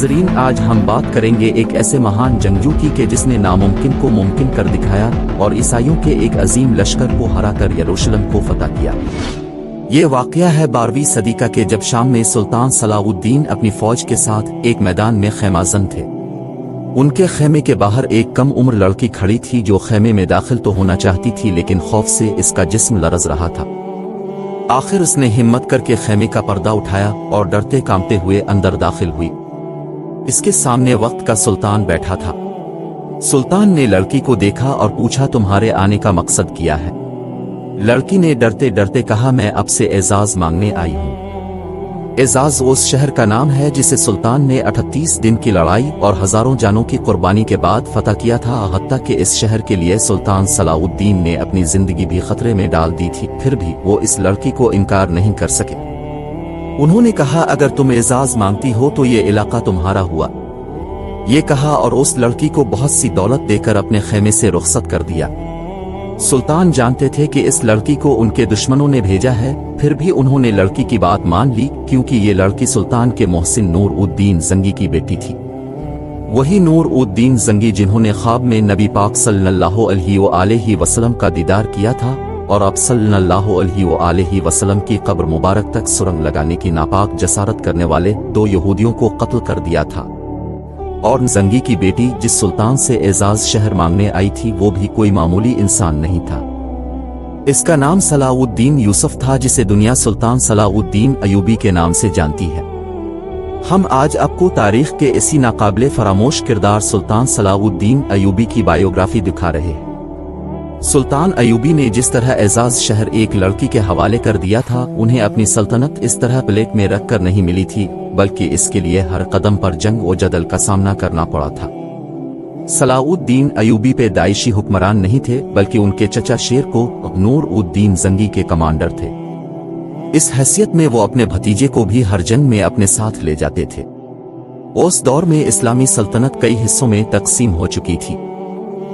नाज़रीन, आज हम बात करेंगे एक ऐसे महान जंगजू की कि जिसने नामुमकिन को मुमकिन कर दिखाया और ईसाइयों के एक अजीम लश्कर को हराकर यरूशलेम को फतह किया। ये वाक़या है 12वीं सदी का कि जब शाम में सुल्तान सलाउद्दीन अपनी फौज के साथ एक मैदान में खैमाजन थे। उनके खेमे के बाहर एक कम उम्र लड़की खड़ी थी जो खेमे में दाखिल तो होना चाहती थी, लेकिन खौफ से इसका जिस्म लरज रहा था। आखिर उसने हिम्मत करके खेमे का पर्दा उठाया और डरते कांपते हुए अंदर दाखिल हुई। इसके सामने वक्त का सुल्तान बैठा था। सुल्तान ने लड़की को देखा और पूछा, तुम्हारे आने का मकसद क्या है? लड़की ने डरते डरते कहा, मैं आपसे एजाज मांगने आई हूँ। एजाज उस शहर का नाम है जिसे सुल्तान ने 38 दिन की लड़ाई और हजारों जानों की कुर्बानी के बाद फतह किया था। हत्ता कि इस शहर के लिए सुल्तान सलाउद्दीन ने अपनी जिंदगी भी खतरे में डाल दी थी, फिर भी वो इस लड़की को इनकार नहीं कर सके। उन्होंने कहा, अगर तुम एजाज मांगती हो तो ये इलाका तुम्हारा हुआ। ये कहा और उस लड़की को बहुत सी दौलत देकर अपने खेमे से रुखसत कर दिया। सुल्तान जानते थे कि इस लड़की को उनके दुश्मनों ने भेजा है, फिर भी उन्होंने लड़की की बात मान ली, क्योंकि ये लड़की सुल्तान के मोहसिन नूर-उद-दीन जंगी की बेटी थी। वही नूर-उद-दीन जंगी जिन्होंने ख्वाब में नबी पाक सल्लल्लाहु अलैहि वसल्लम का दीदार किया था और अब सल्लल्लाहु अलैहि वसल्लम की कब्र मुबारक तक सुरंग लगाने की नापाक जसारत करने वाले 2 यहूदियों को कत्ल कर दिया था। और जंगी की बेटी जिस सुल्तान से एजाज शहर मांगने आई थी, वो भी कोई मामूली इंसान नहीं था। इसका नाम सलाउद्दीन यूसुफ था, जिसे दुनिया सुल्तान सलाउद्दीन अयूबी के नाम से जानती है। हम आज आपको तारीख के इसी नाकाबिले फरामोश किरदार सुल्तान सलाउद्दीन अयूबी की बायोग्राफी दिखा रहे हैं। सुल्तान अयूबी ने जिस तरह एजाज शहर एक लड़की के हवाले कर दिया था, उन्हें अपनी सल्तनत इस तरह प्लेट में रख कर नहीं मिली थी, बल्कि इसके लिए हर कदम पर जंग और जदल का सामना करना पड़ा था। सलाउद्दीन अयूबी पे दाइशी हुक्मरान नहीं थे, बल्कि उनके चचा शेर को नूर-उद-दीन जंगी के कमांडर थे। इस हैसियत में वो अपने भतीजे को भी हर जंग में अपने साथ ले जाते थे। उस दौर में इस्लामी सल्तनत कई हिस्सों में तकसीम हो चुकी थी।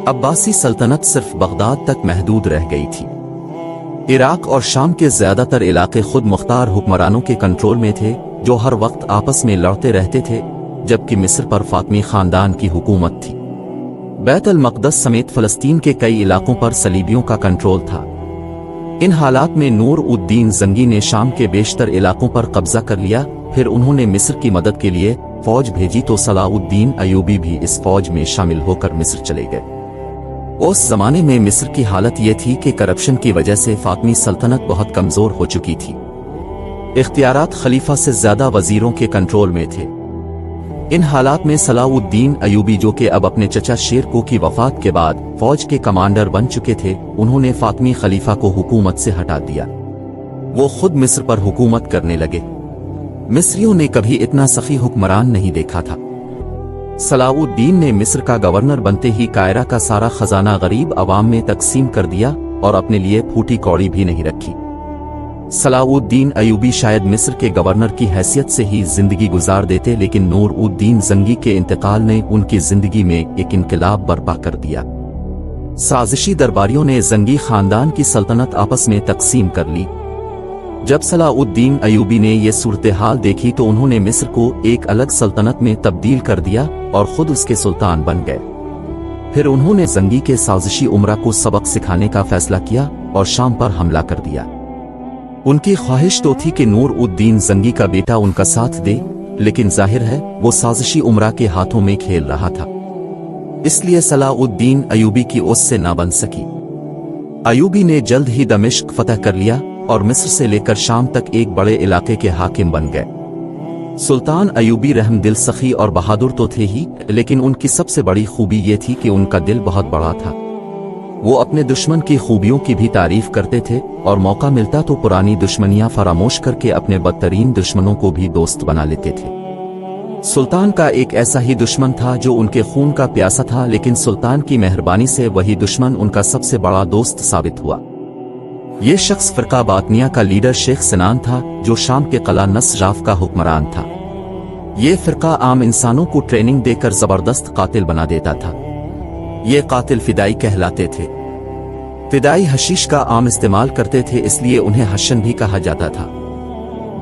अब्बासी सल्तनत सिर्फ बगदाद तक महदूद रह गई थी। इराक और शाम के ज्यादातर इलाके खुद मुख्तार हुक्मरानों के कंट्रोल में थे, जो हर वक्त आपस में लड़ते रहते थे, जबकि मिस्र पर फातमी खानदान की हुकूमत थी। बैत अल मक़दस समेत फलस्तीन के कई इलाकों पर सलीबियों का कंट्रोल था। इन हालात में नूर-उद-दीन जंगी ने शाम के बेशतर इलाकों पर कब्जा कर लिया। फिर उन्होंने मिस्र की मदद के लिए फौज भेजी तो सलाउद्दीन अयूबी भी इस फौज में शामिल होकर मिस्र चले गए। उस जमाने में मिस्र की हालत ये थी कि करप्शन की वजह से फातमी सल्तनत बहुत कमजोर हो चुकी थी। इख्तियारात खलीफा से ज्यादा वजीरों के कंट्रोल में थे। इन हालात में सलाउद्दीन अयूबी, जो कि अब अपने चचा शेर को की वफात के बाद फौज के कमांडर बन चुके थे, उन्होंने फातमी खलीफा को हुकूमत से हटा दिया। वो खुद मिस्र पर हुकूमत करने लगे। मिस्रियों ने कभी इतना सखी हुक्मरान नहीं देखा था। सलाउद्दीन ने मिस्र का गवर्नर बनते ही कायरा का सारा खजाना गरीब अवाम में तकसीम कर दिया और अपने लिए फूटी कौड़ी भी नहीं रखी। सलाउद्दीन अयूबी शायद मिस्र के गवर्नर की हैसियत से ही जिंदगी गुजार देते, लेकिन नूर-उद-दीन जंगी के इंतकाल ने उनकी जिंदगी में एक इनकलाब बर्पा कर दिया। साजिशी दरबारियों ने जंगी खानदान की सल्तनत आपस में तकसीम कर ली। जब सलाउद्दीन अयूबी ने यह सूरत हाल देखी तो उन्होंने मिस्र को एक अलग सल्तनत में तब्दील कर दिया और खुद उसके सुल्तान बन गए। फिर उन्होंने जंगी के साजिशी उमरा को सबक सिखाने का फैसला किया और शाम पर हमला कर दिया। उनकी ख्वाहिश तो थी कि नूर-उद-दीन जंगी का बेटा उनका साथ दे, लेकिन जाहिर है वो साजिशी उमरा के हाथों में खेल रहा था, इसलिए सलाउद्दीन अयूबी की उससे ना बन सकी। अयूबी ने जल्द ही दमिश्क फतह कर लिया और मिस्र से लेकर शाम तक एक बड़े इलाके के हाकिम बन गए। सुल्तान अयूबी रहमदिल, सखी और बहादुर तो थे ही, लेकिन उनकी सबसे बड़ी खूबी ये थी कि उनका दिल बहुत बड़ा था। वो अपने दुश्मन की खूबियों की भी तारीफ करते थे और मौका मिलता तो पुरानी दुश्मनियां फरामोश करके अपने बदतरीन दुश्मनों को भी दोस्त बना लेते थे। सुल्तान का एक ऐसा ही दुश्मन था जो उनके खून का प्यासा था, लेकिन सुल्तान की मेहरबानी से वही दुश्मन उनका सबसे बड़ा दोस्त साबित हुआ। ये शख्स फिरका बातनिया का लीडर शेख सिनान था, जो शाम के किला नसराफ का हुक्मरान था। ये फिरका आम इंसानों को ट्रेनिंग देकर जबरदस्त कातिल बना देता था। ये कातिल फिदाई कहलाते थे। फिदाई हशीश का आम इस्तेमाल करते थे, इसलिए उन्हें हशन भी कहा जाता था।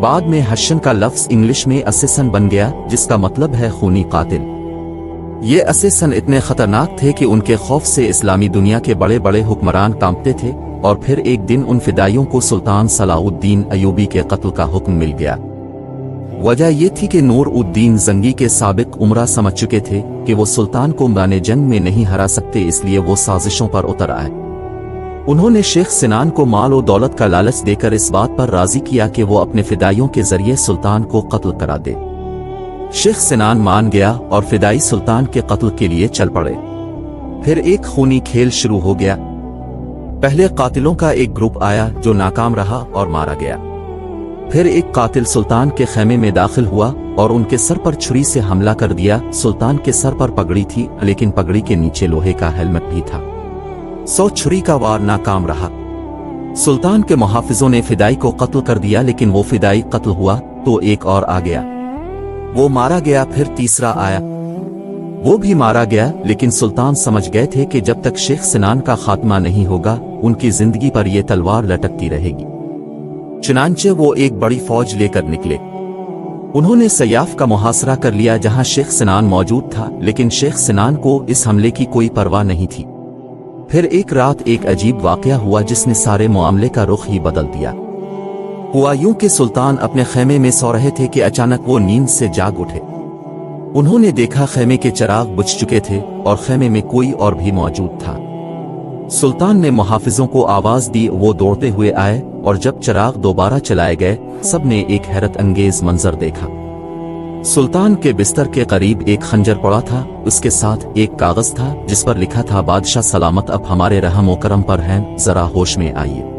बाद में हशन का लफ्ज इंग्लिश में असेसन बन गया, जिसका मतलब है खूनी कातिल। ये असेसन इतने खतरनाक थे कि उनके खौफ से इस्लामी दुनिया के बड़े बड़े हुक्मरान कांपते थे, और फिर एक दिन उन फिदाइयों को सुल्तान सलाउद्दीन अयूबी के कत्ल का हुक्म मिल गया। वजह यह थी कि नूर उद्दीन जंगी के साबिक उमरा समझ चुके थे कि वो सुल्तान को मैदान जंग में नहीं हरा सकते, इसलिए वो साजिशों पर उतर आए। उन्होंने शेख सिनान को माल और दौलत का लालच देकर इस बात पर राजी किया कि वो अपने फिदाइयों के जरिए सुल्तान को कत्ल करा दे। शेख सिनान मान गया और फिदाई सुल्तान के कत्ल के लिए चल पड़े। फिर एक खूनी खेल शुरू हो गया। पहले कातिलों का एक ग्रुप आया जो नाकाम रहा और मारा गया। फिर एक कातिल सुल्तान के खेमे में दाखिल हुआ और उनके सर पर छुरी से हमला कर दिया। सुल्तान के सर पर पगड़ी थी, लेकिन पगड़ी के नीचे लोहे का हेलमेट भी था। 100 छुरी का वार नाकाम रहा। सुल्तान के मुहाफिजों ने फिदाई को कत्ल कर दिया, लेकिन वो फिदाई कत्ल हुआ तो एक और आ गया, वो मारा गया। फिर तीसरा आया, वो भी मारा गया। लेकिन सुल्तान समझ गए थे कि जब तक शेख सिनान का खात्मा नहीं होगा, उनकी जिंदगी पर यह तलवार लटकती रहेगी। चुनांचे वो एक बड़ी फौज लेकर निकले। उन्होंने सयाफ का मुहासरा कर लिया जहां शेख सिनान मौजूद था, लेकिन शेख सिनान को इस हमले की कोई परवाह नहीं थी। फिर एक रात एक अजीब वाकया हुआ जिसने सारे मामले का रुख ही बदल दिया। हुआ यूं कि सुल्तान अपने खेमे में सो रहे थे कि अचानक वो नींद से जाग उठे। उन्होंने देखा खेमे के चिराग बुझ चुके थे और खेमे में कोई और भी मौजूद था। सुल्तान ने मुहाफिजों को आवाज दी, वो दौड़ते हुए आए और जब चिराग दोबारा चलाए गए, सबने एक हैरत अंगेज मंजर देखा। सुल्तान के बिस्तर के करीब एक खंजर पड़ा था, उसके साथ एक कागज था जिस पर लिखा था, बादशाह सलामत अब हमारे रहम व करम पर हैं, जरा होश में आइए।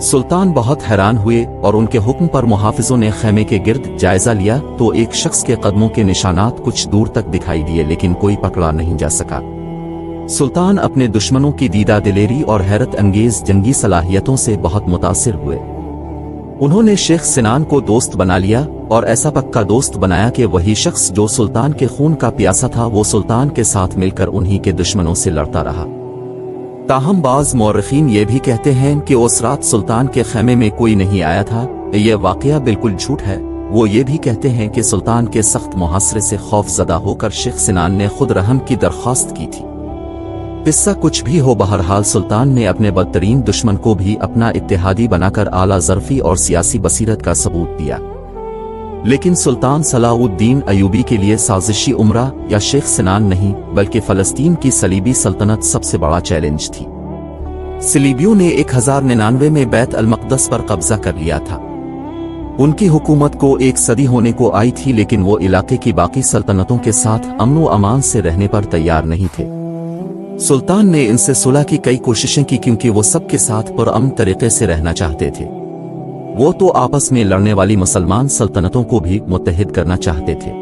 सुल्तान बहुत हैरान हुए और उनके हुक्म पर मुहाफिजों ने खेमे के गिर्द जायजा लिया तो एक शख्स के कदमों के निशानात कुछ दूर तक दिखाई दिए, लेकिन कोई पकड़ा नहीं जा सका। सुल्तान अपने दुश्मनों की दीदा दिलेरी और हैरत अंगेज जंगी सलाहियतों से बहुत मुतासिर हुए। उन्होंने शेख सिनान को दोस्त बना लिया और ऐसा पक्का दोस्त बनाया कि वही शख्स जो सुल्तान के खून का प्यासा था, वो सुल्तान के साथ मिलकर उन्हीं के दुश्मनों से लड़ता रहा। ताहम बाज मौरखीन ये भी कहते हैं कि उस रात सुल्तान के खेमे में कोई नहीं आया था। यह वाकया बिल्कुल झूठ है। वो ये भी कहते हैं कि सुल्तान के सख्त मुहासरे से खौफजदा होकर शेख सिनान ने खुद रहम की दरख्वास्त की थी। किस्सा कुछ भी हो, बहरहाल सुल्तान ने अपने बदतरीन दुश्मन को भी अपना इत्तेहादी बनाकर आला ज़र्फी और सियासी बसीरत का सबूत दिया। लेकिन सुल्तान सलाउद्दीन अयूबी के लिए साजिशी उमरा या शेख सिनान नहीं, बल्कि फलस्तीन की सलीबी सल्तनत सबसे बड़ा चैलेंज थी। सलीबियों ने 1099 में बैत अल मक़दस पर कब्जा कर लिया था। उनकी हुकूमत को एक सदी होने को आई थी, लेकिन वो इलाके की बाकी सल्तनतों के साथ अमन व अमान से रहने पर तैयार नहीं थे। सुल्तान ने इनसे सुलह की कई कोशिशें की, क्योंकि वो सबके साथ पुरअमन तरीके से रहना चाहते थे। वो तो आपस में लड़ने वाली मुसलमान सल्तनतों को भी मुत्तहिद करना चाहते थे।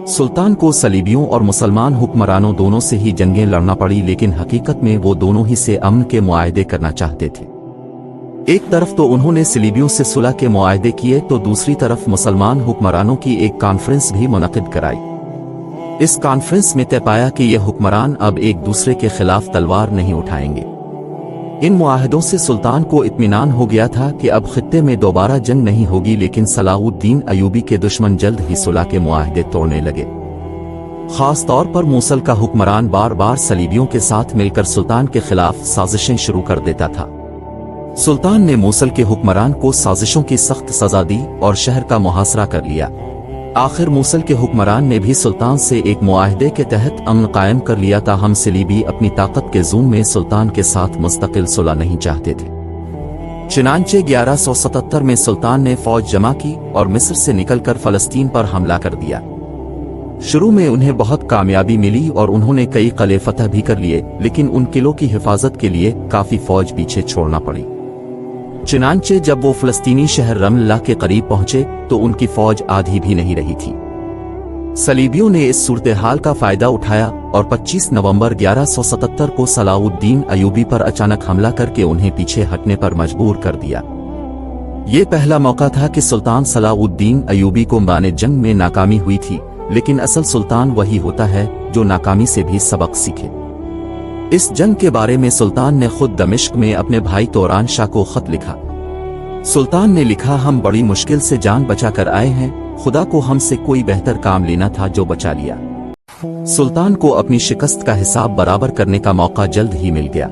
सुल्तान को सलीबियों और मुसलमान हुक्मरानों दोनों से ही जंगें लड़ना पड़ी, लेकिन हकीकत में वो दोनों ही से अमन के मुआहदे करना चाहते थे। एक तरफ तो उन्होंने सलीबियों से सुलह के मुआहदे किए, तो दूसरी तरफ मुसलमान हुक्मरानों की एक कॉन्फ्रेंस भी मुनक़िद कराई। इस कॉन्फ्रेंस में तय पाया कि ये हुक्मरान अब एक दूसरे के खिलाफ तलवार नहीं उठाएंगे। इन मुआहदों से सुल्तान को इत्मीनान हो गया था कि अब खित्ते में दोबारा जंग नहीं होगी, लेकिन सलाउद्दीन अयूबी के दुश्मन जल्द ही सुलह के मुआहदे तोड़ने लगे। खास तौर पर मूसल का हुक्मरान बार बार सलीबियों के साथ मिलकर सुल्तान के खिलाफ साजिशें शुरू कर देता था। सुल्तान ने मूसल के हुक्मरान को साजिशों की सख्त सजा दी और शहर का मुहासरा कर लिया। आखिर मूसल के हुक्मरान ने भी सुल्तान से एक मुआहदे के तहत अमन कायम कर लिया था। हम सलीबी अपनी ताकत के ज़ूम में सुल्तान के साथ मुस्तकिल सुलह नहीं चाहते थे। चुनांचे 1177 में सुल्तान ने फौज जमा की और मिस्र से निकलकर फलस्तीन पर हमला कर दिया। शुरू में उन्हें बहुत कामयाबी मिली और उन्होंने कई किले फतह भी कर लिए, लेकिन उन किलों की हिफाजत के लिए काफी फौज पीछे छोड़ना पड़ी। चुनांचे जब वो फलस्तीनी शहर रमल्ला के करीब पहुंचे तो उनकी फौज आधी भी नहीं रही थी। सलीबियों ने इस सूरत हाल का फायदा उठाया और 25 नवंबर 1177 को सलाउद्दीन अयूबी पर अचानक हमला करके उन्हें पीछे हटने पर मजबूर कर दिया। ये पहला मौका था कि सुल्तान सलाउद्दीन अयूबी को मैदान जंग में नाकामी हुई थी, लेकिन असल सुल्तान वही होता है जो नाकामी से भी सबक सीखे। इस जंग के बारे में सुल्तान ने खुद दमिश्क में अपने भाई तोरान शाह को खत लिखा। सुल्तान ने लिखा, हम बड़ी मुश्किल से जान बचाकर आए हैं, खुदा को हमसे कोई बेहतर काम लेना था जो बचा लिया। सुल्तान को अपनी शिकस्त का हिसाब बराबर करने का मौका जल्द ही मिल गया।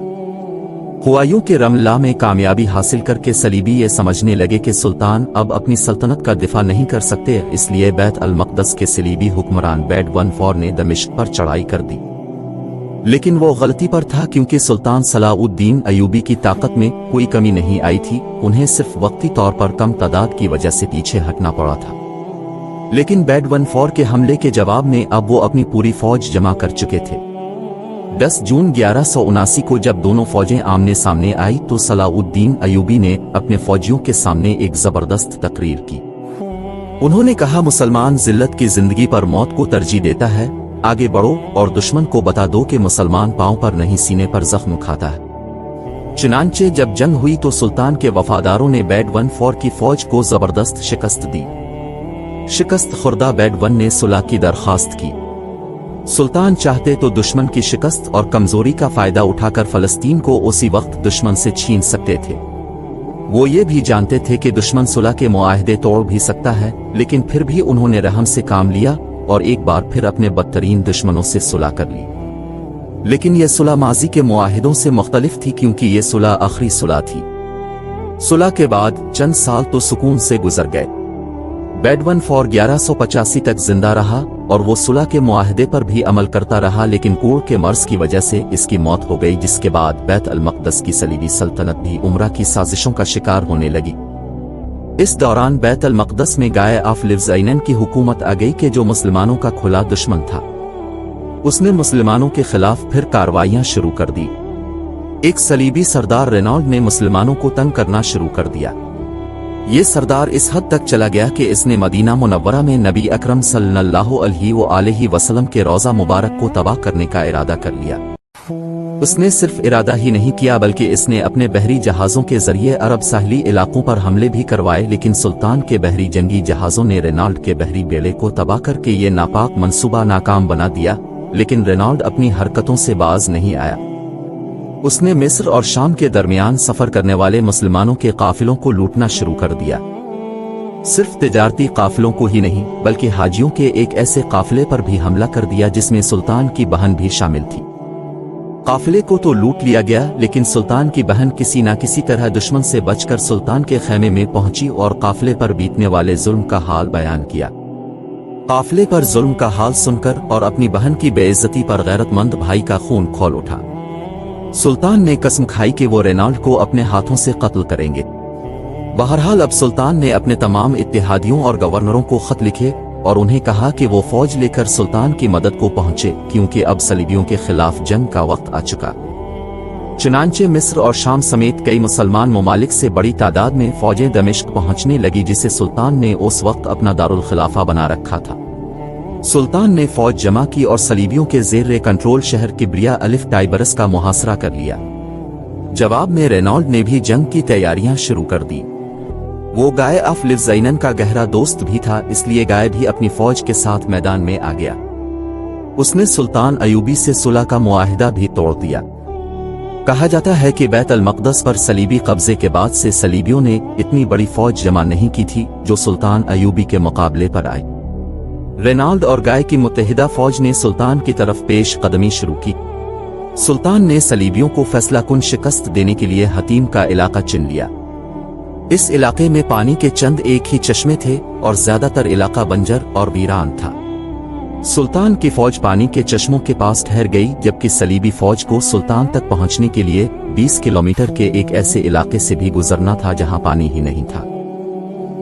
हुआयूं के रमला में कामयाबी हासिल करके सलीबी ये समझने लगे कि सुल्तान अब अपनी सल्तनत का दिफा नहीं कर सकते, इसलिए बैत अल मक़दस के सलीबी हुक्मरान बैड-वन-फॉर ने दमिश्क पर चढ़ाई कर दी। लेकिन वो गलती पर था, क्योंकि सुल्तान सलाउद्दीन अयूबी की ताकत में कोई कमी नहीं आई थी, उन्हें सिर्फ वक्ती तौर पर कम तादाद की वजह से पीछे हटना पड़ा था। लेकिन बैड-वन-फॉर के हमले के जवाब में अब वो अपनी पूरी फौज जमा कर चुके थे। 10 जून 1179 को जब दोनों फौजें आमने सामने आई तो सलाउद्दीन अयूबी ने अपने फौजियों के सामने एक जबरदस्त तकरीर की। उन्होंने कहा, मुसलमान जिल्लत की जिंदगी पर मौत को तरजीह देता है, आगे बढ़ो और दुश्मन को बता दो कि मुसलमान पांव पर नहीं सीने पर जख्म खाता है। चुनांचे जब जंग हुई तो सुल्तान के वफादारों ने बैड-वन-फॉर की फौज को जबरदस्त शिकस्त दी। शिकस्त खुर्दा बैड-वन ने सुलह की दरख्वास्त की। सुल्तान चाहते तो दुश्मन की शिकस्त और कमजोरी का फायदा उठाकर फलस्तीन को उसी वक्त दुश्मन से छीन सकते थे। वो ये भी जानते थे कि दुश्मन सुलह के मुआहदे तोड़ भी सकता है, लेकिन फिर भी उन्होंने रहम से काम लिया और एक बार फिर अपने बदतरीन दुश्मनों से सुलह कर ली। लेकिन यह सुलह माजी के मुआहिदों से मुख्तलिफ थी, क्योंकि ये सुलह आखिरी सुलह थी। सुलह के बाद चंद साल तो सुकून से गुजर गए। बैड-वन-फॉर 1185 तक जिंदा रहा और वो सुलह के मुआहदे पर भी अमल करता रहा, लेकिन कोढ़ के मर्ज की वजह से इसकी मौत हो गई, जिसके बाद बैत अल मक़दस की सलीबी सल्तनत भी उमरा की साजिशों का शिकार होने लगी। इस दौरान बैत अल मक़दस में गाय ऑफ लिव्ज़ैनन की हुकूमत आ गई कि जो मुसलमानों का खुला दुश्मन था। उसने मुसलमानों के खिलाफ फिर कार्रवाइयां शुरू कर दी। एक सलीबी सरदार रेनॉल्ड ने मुसलमानों को तंग करना शुरू कर दिया। ये सरदार इस हद तक चला गया कि इसने मदीना मुनव्वरा में नबी अकरम सल्लल्लाहु अलैहि वसल्लम के रोज़ा मुबारक को तबाह करने का इरादा कर लिया। उसने सिर्फ इरादा ही नहीं किया, बल्कि इसने अपने बहरी जहाज़ों के जरिए अरब साहली इलाकों पर हमले भी करवाए, लेकिन सुल्तान के बहरी जंगी जहाज़ों ने रेनॉल्ड के बहरी बेड़े को तबाह करके ये नापाक मंसूबा नाकाम बना दिया। लेकिन रेनॉल्ड अपनी हरकतों से बाज नहीं आया। उसने मिस्र और शाम के दरमियान सफर करने वाले मुसलमानों के काफिलों को लूटना शुरू कर दिया। सिर्फ तिजारती काफिलों को ही नहीं, बल्कि हाजियों के एक ऐसे काफिले पर भी हमला कर दिया जिसमें सुल्तान की बहन भी शामिल थी। काफिले को तो लूट लिया गया, लेकिन सुल्तान की बहन किसी न किसी तरह दुश्मन से बचकर सुल्तान के खैमे में पहुंची और काफिले पर बीतने वाले जुल्म का हाल बयान किया। काफिले पर जुल्म का हाल सुनकर और अपनी बहन की बेइज्जती पर गैरतमंद भाई का खून खौल उठा। सुल्तान ने कसम खाई कि वो रेनॉल्ड को अपने हाथों से कत्ल करेंगे। बहरहाल अब सुल्तान ने अपने तमाम इत्तेहादियों और गवर्नरों को खत लिखे और उन्हें कहा कि वो फौज लेकर सुल्तान की मदद को पहुंचे, क्योंकि अब सलीबियों के खिलाफ जंग का वक्त आ चुका। चुनांचे मिस्र और शाम समेत कई मुसलमान ममालिक से बड़ी तादाद में फौजें दमिश्क पहुंचने लगी, जिसे सुल्तान ने उस वक्त अपना दारुल खिलाफा बना रखा था। सुल्तान ने फौज जमा की और सलीबियों के ज़ेर कंट्रोल शहर किब्रिया अलिफ टाइबरस का मुहासरा कर लिया। जवाब में रेनॉल्ड ने भी जंग की तैयारियां शुरू कर दी। वो गाय ऑफ लिव्ज़ैनन का गहरा दोस्त भी था, इसलिए गाय भी अपनी फौज के साथ मैदान में आ गया। उसने सुल्तान अयूबी से सुलह का मुआहिदा भी तोड़ दिया। कहा जाता है कि बैत अल मक़दस पर सलीबी कब्जे के बाद से सलीबियों ने इतनी बड़ी फौज जमा नहीं की थी जो सुल्तान अयूबी के मुकाबले पर आई। रेनॉल्ड और गाय की मुत्तहिदा फौज ने सुल्तान की तरफ पेश कदमी शुरू की। सुल्तान ने सलीबियों को फैसला कुन शिकस्त देने के लिए हतीम का इलाका चुन लिया। इस इलाके में पानी के चंद एक ही चश्मे थे और ज्यादातर इलाका बंजर और वीरान था। सुल्तान की फौज पानी के चश्मों के पास ठहर गई, जबकि सलीबी फौज को सुल्तान तक पहुंचने के लिए 20 किलोमीटर के एक ऐसे इलाके से भी गुजरना था जहां पानी ही नहीं था।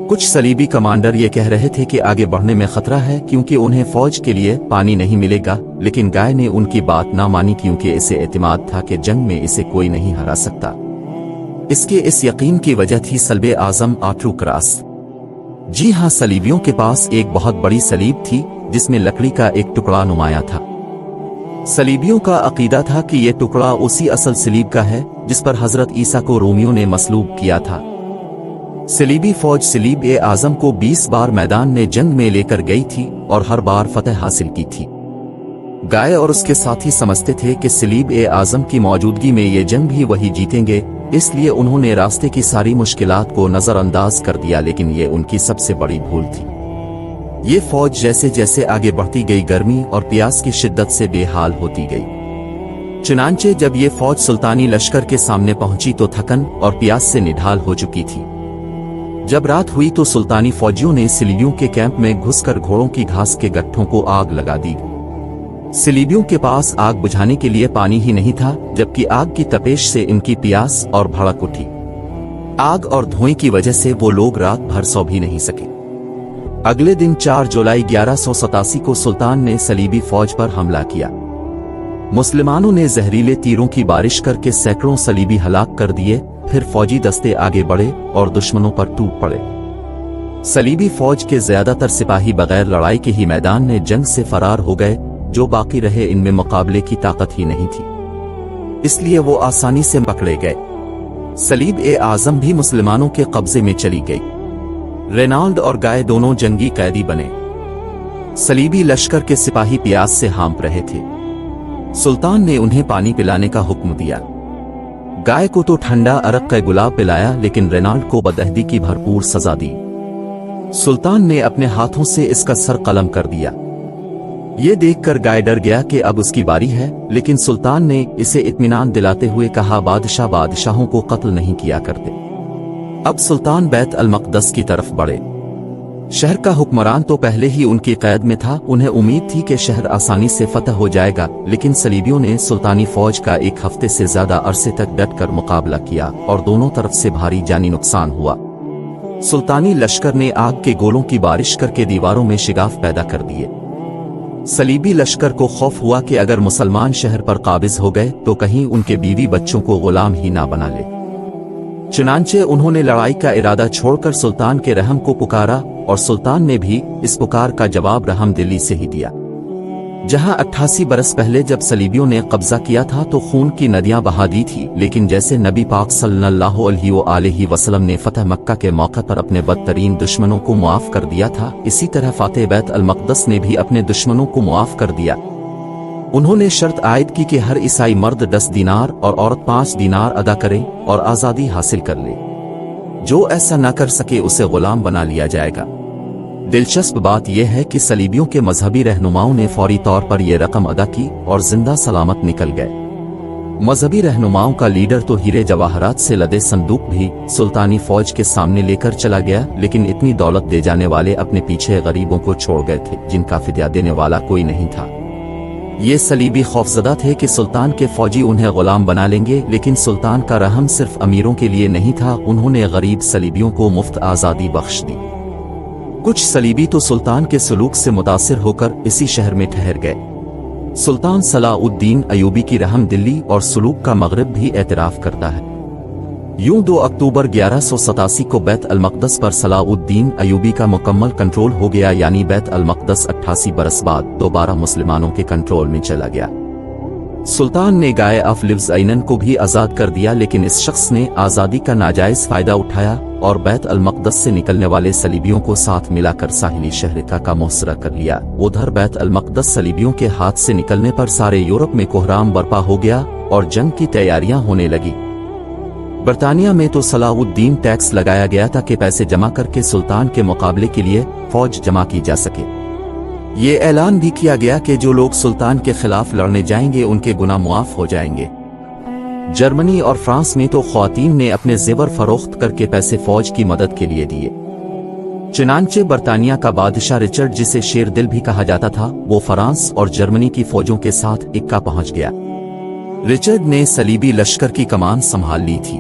कुछ सलीबी कमांडर ये कह रहे थे कि आगे बढ़ने में खतरा है क्योंकि उन्हें फौज के लिए पानी नहीं मिलेगा, लेकिन गाय ने उनकी बात ना मानी, क्योंकि इसे एतमाद था कि जंग में इसे कोई नहीं हरा सकता। इसके इस यकीन की वजह थी सल्बे आजम आट्रू क्रॉस। जी हाँ, सलीबियों के पास एक बहुत बड़ी सलीब थी जिसमें लकड़ी का एक टुकड़ा नुमाया था। सलीबियों का अकीदा था कि यह टुकड़ा उसी असल सलीब का है जिस पर हजरत ईसा को रोमियों ने मसलूब किया था। सलीबी फौज सलीब ए आजम को 20 बार मैदान में जंग में लेकर गई थी और हर बार फतह हासिल की थी। गाय और उसके साथी समझते थे कि सलीब ए आजम की मौजूदगी में ये जंग भी वही जीतेंगे اس لیے انہوں نے راستے کی ساری مشکلات کو نظر انداز کر دیا، لیکن یہ ان کی سب سے بڑی بھول تھی۔ یہ فوج جیسے جیسے آگے بڑھتی گئی گرمی اور پیاس کی شدت سے بے حال ہوتی گئی۔ چنانچہ جب یہ فوج سلطانی لشکر کے سامنے پہنچی تو تھکن اور پیاس سے نڈھال ہو چکی تھی۔ جب رات ہوئی تو سلطانی فوجیوں نے صلیبیوں کے کیمپ میں گھس کر گھوڑوں کی گھاس کے گٹھوں کو آگ لگا دی۔ صلیبیوں کے پاس آگ بجھانے کے لیے پانی ہی نہیں تھا، جبکہ آگ کی تپش سے ان کی پیاس اور بھڑک اٹھی۔ آگ اور دھوئیں کی وجہ سے وہ لوگ رات بھر سو بھی نہیں سکے۔ اگلے دن 4 جولائی 1187 کو سلطان نے صلیبی فوج پر حملہ کیا۔ مسلمانوں نے زہریلے تیروں کی بارش کر کے سینکڑوں صلیبی ہلاک کر دیے، پھر فوجی دستے آگے بڑھے اور دشمنوں پر ٹوٹ پڑے۔ صلیبی فوج کے زیادہ تر سپاہی بغیر لڑائی کے ہی میدان میں جنگ سے فرار ہو گئے، جو باقی رہے ان میں مقابلے کی طاقت ہی نہیں تھی، اس لیے وہ آسانی سے پکڑے گئے۔ صلیب اعظم بھی مسلمانوں کے قبضے میں چلی گئی۔ رینالڈ اور گائے دونوں جنگی قیدی بنے۔ صلیبی لشکر کے سپاہی پیاس سے ہانپ رہے تھے۔ سلطان نے انہیں پانی پلانے کا حکم دیا۔ گائے کو تو ٹھنڈا عرق کا گلاب پلایا، لیکن رینالڈ کو بدعہدی کی بھرپور سزا دی۔ سلطان نے اپنے ہاتھوں سے اس کا سر قلم کر دیا۔ یہ دیکھ کر گائے ڈر گیا کہ اب اس کی باری ہے، لیکن سلطان نے اسے اطمینان دلاتے ہوئے کہا، بادشاہوں کو قتل نہیں کیا کرتے۔ اب سلطان بیت المقدس کی طرف بڑھے۔ شہر کا حکمران تو پہلے ہی ان کی قید میں تھا، انہیں امید تھی کہ شہر آسانی سے فتح ہو جائے گا، لیکن صلیبیوں نے سلطانی فوج کا 1 ہفتے سے زیادہ عرصے تک ڈٹ کر مقابلہ کیا اور دونوں طرف سے بھاری جانی نقصان ہوا۔ سلطانی لشکر نے آگ کے گولوں کی بارش کر کے دیواروں میں شگاف پیدا کر دیے۔ صلیبی لشکر کو خوف ہوا کہ اگر مسلمان شہر پر قابض ہو گئے تو کہیں ان کے بیوی بچوں کو غلام ہی نہ بنا لے۔ چنانچہ انہوں نے لڑائی کا ارادہ چھوڑ کر سلطان کے رحم کو پکارا، اور سلطان نے بھی اس پکار کا جواب رحم دلی سے ہی دیا۔ جہاں 88 برس پہلے جب صلیبیوں نے قبضہ کیا تھا تو خون کی ندیاں بہا دی تھی، لیکن جیسے نبی پاک صلی اللہ علیہ وآلہ وسلم نے فتح مکہ کے موقع پر اپنے بدترین دشمنوں کو معاف کر دیا تھا، اسی طرح فاتح بیت المقدس نے بھی اپنے دشمنوں کو معاف کر دیا۔ انہوں نے شرط عائد کی کہ ہر عیسائی مرد 10 دینار اور عورت 5 دینار ادا کرے اور آزادی حاصل کر لے۔ جو ایسا نہ کر سکے اسے غلام بنا لیا جائے گا۔ دلچسپ بات یہ ہے کہ صلیبیوں کے مذہبی رہنماؤں نے فوری طور پر یہ رقم ادا کی اور زندہ سلامت نکل گئے۔ مذہبی رہنماؤں کا لیڈر تو ہیرے جواہرات سے لدے صندوق بھی سلطانی فوج کے سامنے لے کر چلا گیا، لیکن اتنی دولت دے جانے والے اپنے پیچھے غریبوں کو چھوڑ گئے تھے جن کا فدیہ دینے والا کوئی نہیں تھا۔ یہ صلیبی خوفزدہ تھے کہ سلطان کے فوجی انہیں غلام بنا لیں گے، لیکن سلطان کا رحم صرف امیروں کے لیے نہیں تھا، انہوں نے غریب صلیبیوں کو مفت آزادی بخش دی۔ کچھ صلیبی تو سلطان کے سلوک سے متاثر ہو کر اسی شہر میں ٹھہر گئے۔ سلطان صلاح الدین ایوبی کی رحم دلی اور سلوک کا مغرب بھی اعتراف کرتا ہے۔ یوں 2 اکتوبر 1187 کو بیت المقدس پر صلاح الدین ایوبی کا مکمل کنٹرول ہو گیا، یعنی بیت المقدس 88 برس بعد دوبارہ مسلمانوں کے کنٹرول میں چلا گیا۔ سلطان نے گائے آف لفظ اینن کو بھی آزاد کر دیا، لیکن اس شخص نے آزادی کا ناجائز فائدہ اٹھایا اور بیت المقدس سے نکلنے والے صلیبیوں کو ساتھ ملا کر ساحلی شہر کا محاصرہ کر لیا۔ ادھر بیت المقدس صلیبیوں کے ہاتھ سے نکلنے پر سارے یورپ میں کوہرام برپا ہو گیا اور جنگ کی تیاریاں ہونے لگی۔ برطانیہ میں تو صلاح الدین ٹیکس لگایا گیا تھا کہ پیسے جمع کر کے سلطان کے مقابلے کے لیے فوج جمع کی جا سکے۔ یہ اعلان بھی کیا گیا کہ جو لوگ سلطان کے خلاف لڑنے جائیں گے ان کے گناہ معاف ہو جائیں گے۔ جرمنی اور فرانس میں تو خواتین نے اپنے زیور فروخت کر کے پیسے فوج کی مدد کے لیے دیے۔ چنانچہ برطانیہ کا بادشاہ رچرڈ، جسے شیر دل بھی کہا جاتا تھا، وہ فرانس اور جرمنی کی فوجوں کے ساتھ اکا پہنچ گیا۔ رچرڈ نے صلیبی لشکر کی کمان سنبھال لی تھی۔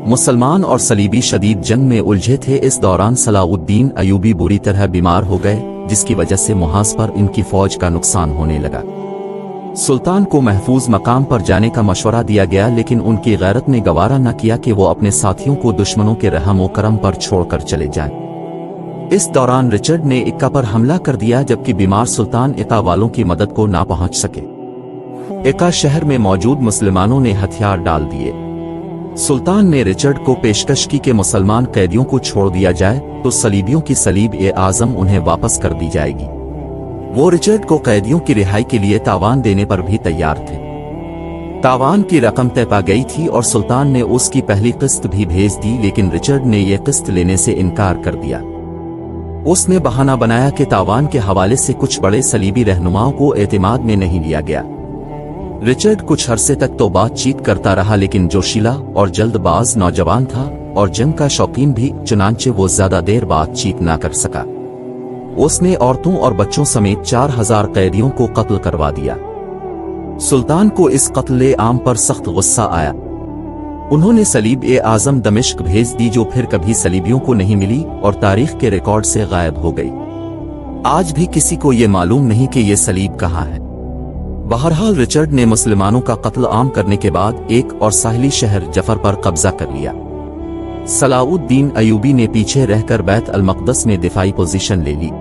مسلمان اور صلیبی شدید جنگ میں الجھے تھے۔ اس دوران صلاح الدین ایوبی بری طرح بیمار ہو گئے، جس کی وجہ سے محاذ پر ان کی فوج کا نقصان ہونے لگا۔ سلطان کو محفوظ مقام پر جانے کا مشورہ دیا گیا، لیکن ان کی غیرت نے گوارا نہ کیا کہ وہ اپنے ساتھیوں کو دشمنوں کے رحم و کرم پر چھوڑ کر چلے جائیں۔ اس دوران رچرڈ نے اکا پر حملہ کر دیا، جبکہ بیمار سلطان اکا والوں کی مدد کو نہ پہنچ سکے۔ اکا شہر میں موجود مسلمانوں نے ہتھیار ڈال دیے۔ سلطان نے رچرڈ کو پیشکش کی کہ مسلمان قیدیوں کو چھوڑ دیا جائے تو صلیبیوں کی صلیب اعظم انہیں واپس کر دی جائے گی۔ وہ رچرڈ کو قیدیوں کی رہائی کے لیے تاوان دینے پر بھی تیار تھے۔ तावान की रकम तय पा गई थी और सुल्तान ने उसकी पहली किस्त भी भेज दी, लेकिन रिचर्ड ने यह किस्त लेने से इनकार कर दिया। उसने बहाना बनाया कि तावान के हवाले से कुछ बड़े सलीबी रहनुमाओं को एतमाद में नहीं लिया गया। रिचर्ड कुछ अरसे तक तो बातचीत करता रहा, लेकिन जोशीला और जल्दबाज नौजवान था और जंग का शौकीन भी, चुनांचे वो ज्यादा देर बातचीत ना कर सका। उसने औरतों और बच्चों समेत 4000 कैदियों को कत्ल करवा दिया। सुल्तान को इस कत्ल आम पर सख्त गुस्सा आया। उन्होंने सलीब-ए-आज़म दमिश्क भेज दी, जो फिर कभी सलीबियों को नहीं मिली और तारीख के रिकॉर्ड से गायब हो गई। आज भी किसी को ये मालूम नहीं कि ये सलीब कहाँ है। बहरहाल रिचर्ड ने मुसलमानों का कत्ल आम करने के बाद एक और साहिली शहर जफर पर कब्जा कर लिया। सलाउद्दीन अयूबी ने पीछे रहकर बैत अल मक़दस में दिफाई पोजीशन ले ली।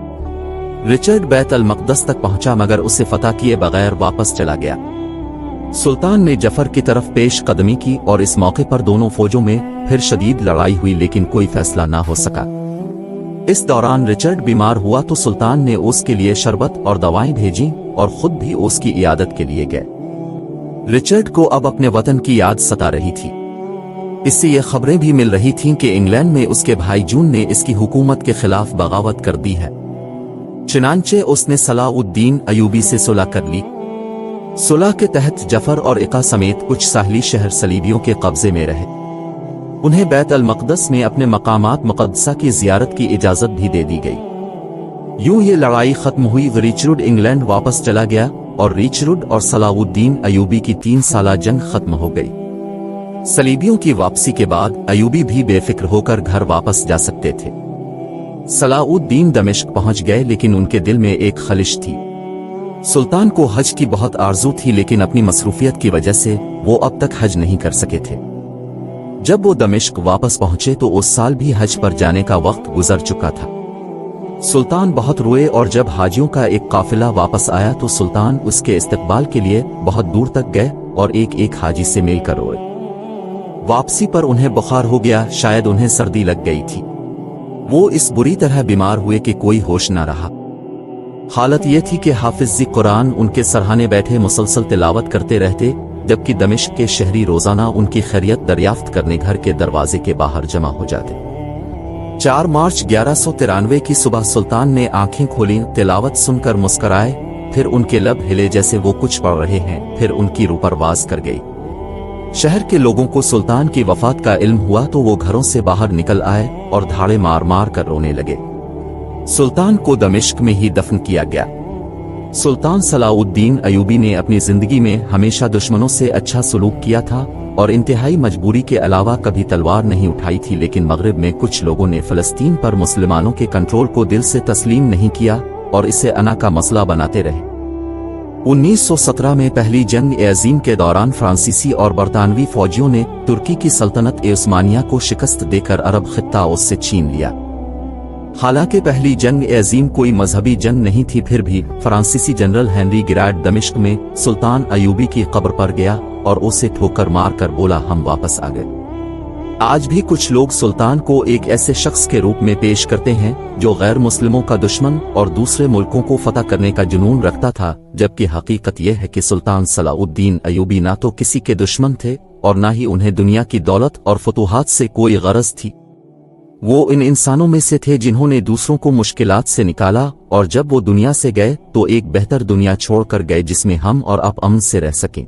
रिचर्ड बैत अल मक़दस तक पहुंचा, मगर उसे फतह किए बगैर वापस चला गया। सुल्तान ने जफर की तरफ पेश कदमी की और इस मौके पर दोनों फौजों में फिर शदीद लड़ाई हुई, लेकिन कोई फैसला ना हो सका। इस दौरान रिचर्ड बीमार हुआ तो सुल्तान ने उसके लिए शरबत और दवाएं भेजी और खुद भी उसकी इयादत के लिए गए। रिचर्ड को अब अपने वतन की याद सता रही थी। इससे ये खबरें भी मिल रही थीं कि इंग्लैंड में उसके भाई जून ने इसकी हुकूमत के खिलाफ बगावत कर दी है। चुनांचे उसने सलाउद्दीन अयूबी से सुलह कर ली। सुलह के तहत जफर और इका समेत कुछ साहली शहर सलीबियों के कब्जे में रहे। उन्हें बैत अल मक़दस में अपने मकामात मुक़द्दसा की ज़ियारत की इजाज़त भी दे दी गई। यूं ये लड़ाई खत्म हुई। रिचर्ड इंग्लैंड वापस चला गया और रिचर्ड और सलाउद्दीन अयूबी की 3 साला जंग खत्म हो गई। सलीबियों की वापसी के बाद अयूबी भी बेफिक्र होकर घर वापस जा सकते थे। सलाउद्दीन दमिश्क पहुंच गए, लेकिन उनके दिल में एक खलिश थी। सुल्तान को हज की बहुत आरज़ू थी, लेकिन अपनी मसरूफियत की वजह से वो अब तक हज नहीं कर सके थे। जब वो दमिश्क वापस पहुंचे तो उस साल भी हज पर जाने का वक्त गुजर चुका था। सुल्तान बहुत रोए और जब हाजियों का एक काफिला वापस आया तो सुल्तान उसके इस्तकबाल के लिए बहुत दूर तक गए और एक एक हाजी से मिलकर रोए। वापसी पर उन्हें बुखार हो गया, शायद उन्हें सर्दी लग गई थी। वो इस बुरी तरह बीमार हुए कि कोई होश न रहा। हालत ये थी कि हाफिज़ कुरान उनके सरहाने बैठे मुसलसल तिलावत करते रहते, जबकि दमिश्क के शहरी रोजाना उनकी खैरियत दरियाफ्त करने घर के दरवाजे के बाहर जमा हो जाते। 4 मार्च 1193 की सुबह सुल्तान ने आंखें खोलीं, तिलावत सुनकर मुस्कराए, फिर उनके लब हिले जैसे वो कुछ पढ़ रहे हैं, फिर उनकी रूह परवाज कर गई। शहर के लोगों को सुल्तान की वफात का इल्म हुआ तो वो घरों से बाहर निकल आए और धाड़े मार मार कर रोने लगे। सुल्तान को दमिश्क में ही दफन किया गया। सुल्तान सलाउद्दीन अयूबी ने अपनी जिंदगी में हमेशा दुश्मनों से अच्छा सलूक किया था और इंतहाई मजबूरी के अलावा कभी तलवार नहीं उठाई थी, लेकिन मगरिब में कुछ लोगों ने फलस्तीन पर मुसलमानों के कंट्रोल को दिल से तस्लीम नहीं किया और इसे अना का मसला बनाते रहे। 1917 में पहली जंग-ए-अज़ीम के दौरान फ्रांसीसी और बरतानवी फौजियों ने तुर्की की सल्तनत-ए-उस्मानिया को शिकस्त देकर अरब खित्ता उससे छीन लिया। हालांकि पहली जंग-ए-अज़ीम कोई मजहबी जंग नहीं थी, फिर भी फ्रांसीसी जनरल हेनरी गिराड दमिश्क में सुल्तान अयूबी की कब्र पर गया और उसे ठोकर मारकर बोला, हम वापस आ गए। आज भी कुछ लोग सुल्तान को एक ऐसे शख्स के रूप में पेश करते हैं जो गैर मुस्लिमों का दुश्मन और दूसरे मुल्कों को फतह करने का जुनून रखता था, जबकि हकीकत यह है कि सुल्तान सलाउद्दीन अयूबी ना तो किसी के दुश्मन थे और ना ही उन्हें दुनिया की दौलत और फतूहात से कोई गरज थी। वो इन इंसानों में से थे जिन्होंने दूसरों को मुश्किलात से निकाला और जब वो दुनिया से गए तो एक बेहतर दुनिया छोड़कर गए जिसमें हम और आप अमन से रह सकें।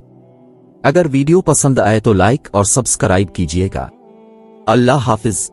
अगर वीडियो पसंद आए तो लाइक और सब्सक्राइब कीजिएगा। अल्लाह हाफिज।